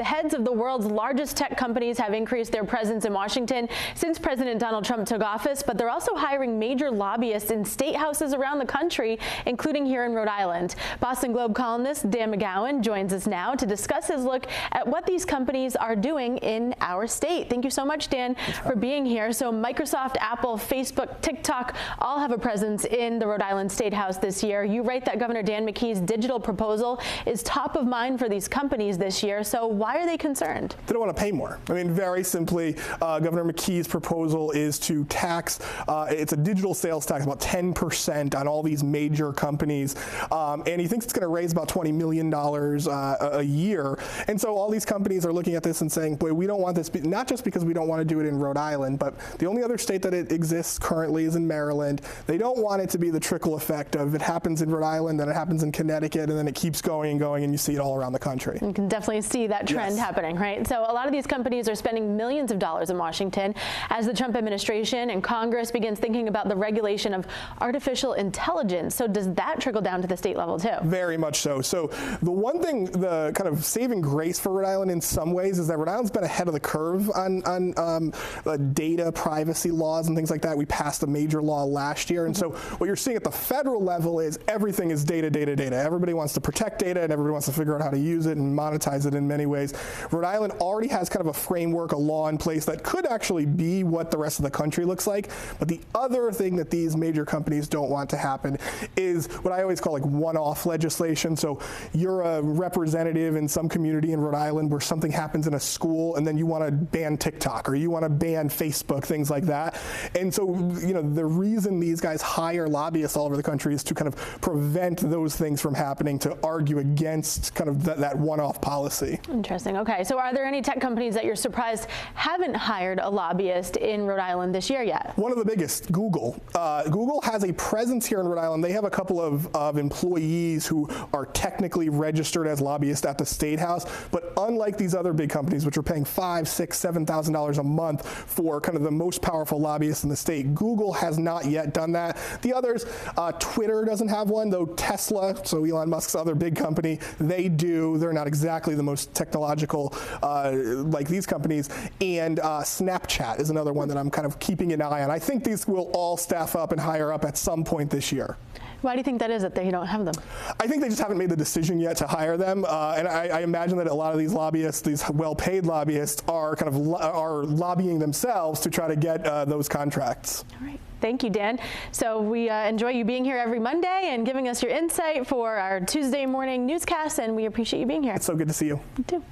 The heads of the world's largest tech companies have increased their presence in Washington since President Donald Trump took office, but they're also hiring major lobbyists in state houses around the country, including here in Rhode Island. Boston Globe columnist Dan McGowan joins us now to discuss his look at what these companies are doing in our state. Thank you so much, Dan, for being here. So Microsoft, Apple, Facebook, TikTok all have a presence in the Rhode Island State House this year. You write that Governor Dan McKee's digital proposal is top of mind for these companies this year. So why are they concerned? They don't want to pay more. I mean, very simply, Governor McKee's proposal is to tax, it's a digital sales tax, about 10% on all these major companies. And he thinks it's going to raise about $20 million a year. And so all these companies are looking at this and saying, boy, we don't want this, not just because we don't want to do it in Rhode Island, but the only other state that it exists currently is in Maryland. They don't want it to be the trickle effect of it happens in Rhode Island, then it happens in Connecticut, and then it keeps going and going, and you see it all around the country. You can definitely see that trend happening, right? So a lot of these companies are spending millions of dollars in Washington as the Trump administration and Congress begins thinking about the regulation of artificial intelligence. So does that trickle down to the state level too? Very much so. So the one thing, the kind of saving grace for Rhode Island in some ways is that Rhode Island's been ahead of the curve on data privacy laws and things like that. We passed a major law last year. And so what you're seeing at the federal level is everything is data, data, data. Everybody wants to protect data and everybody wants to figure out how to use it and monetize it in many ways. Rhode Island already has kind of a framework, a law in place that could actually be what the rest of the country looks like. But the other thing that these major companies don't want to happen is what I always call like one-off legislation. So you're a representative in some community in Rhode Island where something happens in a school and then you want to ban TikTok or you want to ban Facebook, things like that. And so, you know, the reason these guys hire lobbyists all over the country is to kind of prevent those things from happening, to argue against kind of that one-off policy. Interesting. Okay. So are there any tech companies that you're surprised haven't hired a lobbyist in Rhode Island this year yet? One of the biggest, Google. Google has a presence here in Rhode Island. They have a couple of employees who are technically registered as lobbyists at the State House, but unlike these other big companies, which are paying $5,000, $6,000, $7,000 a month for kind of the most powerful lobbyists in the state, Google has not yet done that. The others, Twitter doesn't have one, though Tesla, so Elon Musk's other big company, they do. They're not exactly the most technological like these companies. And Snapchat is another one that I'm kind of keeping an eye on. I think these will all staff up and hire up at some point this year. Why do you think that is, that they don't have them? I think they just haven't made the decision yet to hire them. And I imagine that a lot of these lobbyists, these well-paid lobbyists, are kind of are lobbying themselves to try to get those contracts. All right. Thank you, Dan. So we enjoy you being here every Monday and giving us your insight for our Tuesday morning newscast, and we appreciate you being here. It's so good to see you. You too.